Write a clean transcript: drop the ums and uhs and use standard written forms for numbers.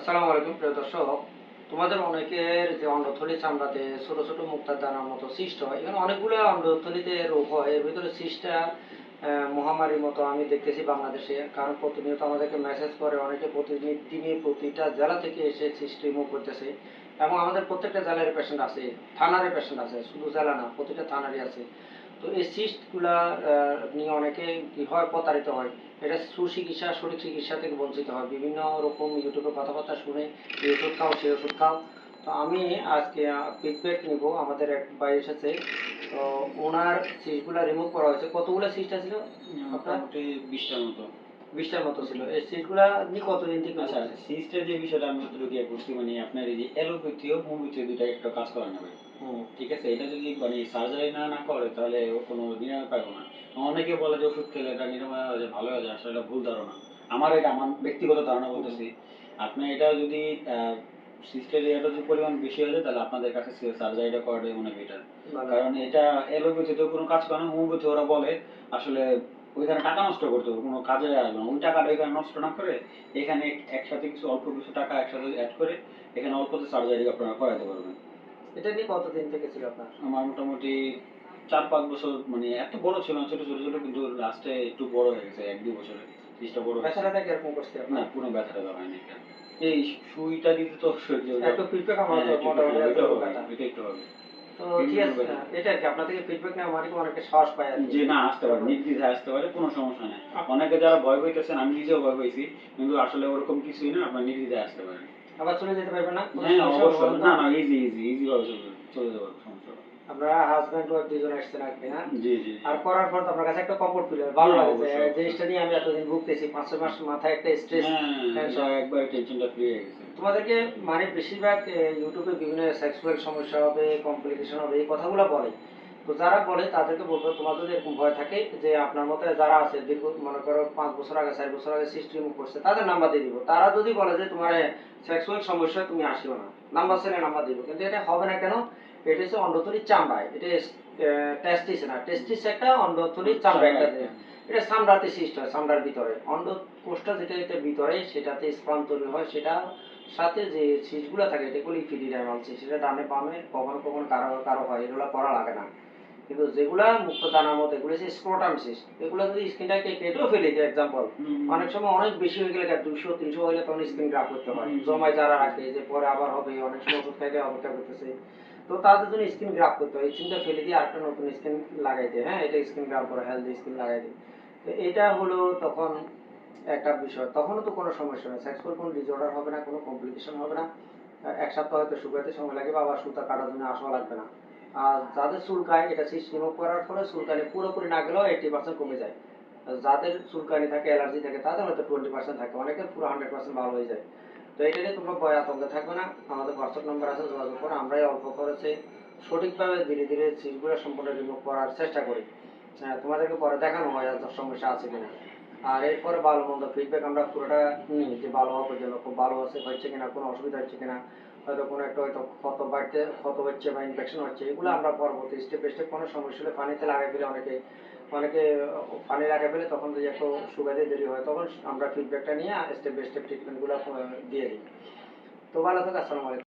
আসসালামু আলাইকুম প্রিয় দর্শক। তোমাদের অনেকের যে অন্ডথলি চামড়াতে ছোট ছোট মুক্তার দানার মতো সিস্ট হয়, এখানে অনেকগুলো অন্ডথলিতে রোগ হয়। এর ভিতরে সিস্টটা মহামারীর মতো আমি দেখতেছি বাংলাদেশে, কারণ প্রতিনিয়ত আমাদেরকে মেসেজ করে অনেকে, প্রতিদিনই প্রতিটা জেলা থেকে এসে সিস্ট রিমুভ করতেছে। এবং আমাদের প্রত্যেকটা জেলার পেশেন্ট আছে, থানার পেশেন্ট আছে, শুধু জেলা না, প্রতিটা থানারই আছে। তো এই সিস্টগুলা নিয়ে অনেকে কি হয়, প্রতারিত হয়। এটা সুচিকিৎসা, সঠিক চিকিৎসা থেকে বঞ্চিত হয়। বিভিন্ন রকম ইউটিউবে কথাবার্তা শুনে এই ওষুধ খাও, সেই ওষুধ খাও। তো আমি আজকে ফিডব্যাক নিব। আমাদের এক ভাই এসেছে, তো ওনার সিস্টগুলা রিমুভ করা হয়েছে। কতগুলো সিস্ট ছিল আপনার? মোটামুটি 20টার মতো। 20টার মতো ছিল। এই সিস্টগুলা আপনি কতদিন থেকে? আচ্ছা, সিস্টের যে বিষয়টা আমি যতটুকু ইয়ে করছি, মানে আপনার এই যে অ্যালোপ্যাথি ও হোমিওপ্যাথি দুইটা একটা কাজ করা নেবে। ঠিক আছে, এটা যদি মানে সার্জারি না করে তাহলে ও কোনো নিরাময় পাবো না। অনেকে বলে যে ওষুধ খেলে এটা নিরাময় হয়ে যায়, ভালো হয়ে যায়, আসলে এটা ভুল ধারণা। এটা আমার ব্যক্তিগত ধারণা বলতেছি। আপনি এটা যদি সিস্টের এটা যদি পরিমাণ বেশি হয়ে যায় তাহলে আপনাদের কাছে সার্জারিটা করাটাই মনে বেটার। কারণ এটা অ্যালোপ্যাথিতেও কোনো কাজ করে না, হোমিওপ্যাথি ওরা বলে আসলে ওইখানে টাকা নষ্ট করতে হবে, কোনো কাজে আসবে না। ওই টাকাটা এখানে নষ্ট না করে এখানে একসাথে কিছু অল্প কিছু টাকা একসাথে অ্যাড করে এখানে অল্পতে সার্জারি আপনারা করাতে পারবেন। এটা নিয়ে কতদিন থেকে ছিল আপনার? আমার মোটামুটি 4-5 বছর, মানে এত বড় ছিল না, ছোট ছোট ছোট, কিন্তু লাস্টে একটু বড় হয়ে গেছে 1-2 বছরে জিনিসটা বড় হয়েছে। ব্যথাটা কিরকম করছে না, আপনার? কোনো ব্যথাটা দেওয়া হয়নি কেন। এই সুইটা দিতে তো সহ্য একটু ফিডব্যাক আমার তো মোটামুটি এত ব্যথা। এটা একটু হবে। তো ঠিক আছে, এটা আর কি আপনার থেকে ফিডব্যাক নেওয়া মানে অনেকে সাহস পায় আর কি। যে না, আসতে পারে, নির্দ্বিধায় আসতে পারে, কোনো সমস্যা নেই। অনেকে যারা ভয় পাইতেছেন, আমি নিজেও ভয় পাইছি, কিন্তু আসলে ওরকম কিছুই না, আপনার নির্দ্বিধায় আসতে পারেন। আবার চলে যেতে পারবেন না? কোনো হ্যাঁ, সমস্যা অবশ্যই। হবে না না না, তো? ইজি ইজি ইজি ভাবে চলে যাবো, সমস্যা হবে। আপনারা হাজব্যান্ড ওয়াইফ দুজন আসছেন আর কি, না? জি জি। আর করার পর তো আপনার কাছে একটা কমফোর্ট ফিল হয়, ভালো লাগে যে অবশ্যই অবশ্যই। জিনিসটা নিয়ে আমি এতদিন ভুগতেছি, 5-6 মাস মাথায় একটা স্ট্রেস, হ্যাঁ, এটা টেনশন। একবার টেনশনটা ফ্রি হয়ে গেছে। তোমাদেরকে মানে বেশিরভাগ ইউটিউবে বিভিন্ন সেক্সুয়াল সমস্যা হবে, কমপ্লিকেশন হবে, এই কথাগুলো বলে। তো যারা বলে তাদেরকে বলবো, তোমার যদি এরকম ভয় থাকে যে আপনার মতে যারা আছে দীর্ঘ, মনে করো 5 বছর আগে, 4 বছর আগে সিস্ট রিমুভ করছে, তাদের নাম্বার দিয়ে দিব। তারা যদি বলে যে তোমার সেক্সুয়াল সমস্যা, তুমি আসিও না, নাম্বার ছেড়ে নাম্বার দিব। কিন্তু এটা হবে না কেন? এটা হচ্ছে অন্ডথলির চামড়ায়, এটা টেস্টিস না, টেস্টিস একটা অন্ডথলির চামড়া একটা, এটা চামড়াতে সিস্ট হয়, চামড়ার ভিতরে অন্ডকোষটা যেটা, এটা ভিতরে সেটাতে স্পাম তৈরি হয়। সেটা সাথে যে সিস্টগুলো থাকে এটা বলি ইপিডিডাইমাল সিস্ট। সেটা ডানে বামে কখনো কখনো কারো কারো হয়, এগুলো করা লাগে না। কিন্তু যেগুলা মুক্ত দানার মতো, এগুলো হচ্ছে স্ক্রোটাম সিস্ট। এগুলো যদি স্কিনটাকে কেটেও ফেলে দিই, এক্সাম্পল, অনেক সময় অনেক বেশি হয়ে গেলে 200-300 হলে তখন স্কিন গ্রাফ করতে হয়। জমায় যারা রাখে যে পরে আবার হবে, অনেক সময় ওষুধ খাইতে অপেক্ষা করতেছে, তো তাদের জন্য স্কিন গ্রাফ করতে হয়। স্কিনটা ফেলে দিয়ে আরেকটা নতুন স্কিন লাগাই দেয়। হ্যাঁ, এটা স্কিন গ্রাফ করে হেলদি স্কিন লাগাই দেয়। তো এটা হলো তখন একটা বিষয়। তখনও তো কোনো সমস্যা নেই, সেক্সুয়াল কোনো ডিসঅর্ডার হবে না, কোনো কমপ্লিকেশন হবে না। 1 সপ্তাহ হয়তো শুকাতে সময় লাগবে, আবার সুতা কাটার জন্য আসা লাগবে না। আর যাদের চুলকায়, এটা সিস্ট রিমুভ করার ফলে চুলকানি পুরোপুরি না গেলেও 80% কমে যায়। আর যাদের চুলকানি থাকে, অ্যালার্জি থাকে, তাদের হয়তো 20% থাকে, অনেকের পুরো 100% ভালো হয়ে যায়। তো এটা নিয়ে তোমরা ভয় আতঙ্কে থাকবে না। আমাদের হোয়াটসঅ্যাপ নাম্বার আছে, যোগাযোগ করো। আমরাই অল্প খরচে সঠিকভাবে ধীরে ধীরে সিস্টগুলো সম্পূর্ণ রিমুভ করার চেষ্টা করি। হ্যাঁ, তোমাদেরকে পরে দেখানো হয় আর সমস্যা আছে কিনা। আর এরপরে ভালো মন্দ ফিডব্যাক আমরা পুরোটা নিই, যে ভালো হওয়া পর্যন্ত খুব ভালো হচ্ছে কিনা, কোনো অসুবিধা হচ্ছে কিনা, হয়তো কোনো একটা হয়তো ক্ষত হচ্ছে বা ইনফেকশন হচ্ছে, এগুলো আমরা পরবর্তী স্টেপ বাই স্টেপ, কোনো সমস্যা হলে পানিতে লাগাই ফেলে, অনেকে অনেকে পানি লাগাই ফেলে, তখন যদি একটু শুকাতে দেরি হয়, তখন আমরা ফিডব্যাকটা নিয়ে স্টেপ বাই স্টেপ ট্রিটমেন্টগুলো দিয়ে দিই। তো ভালো থাকো, আসসালামু আলাইকুম।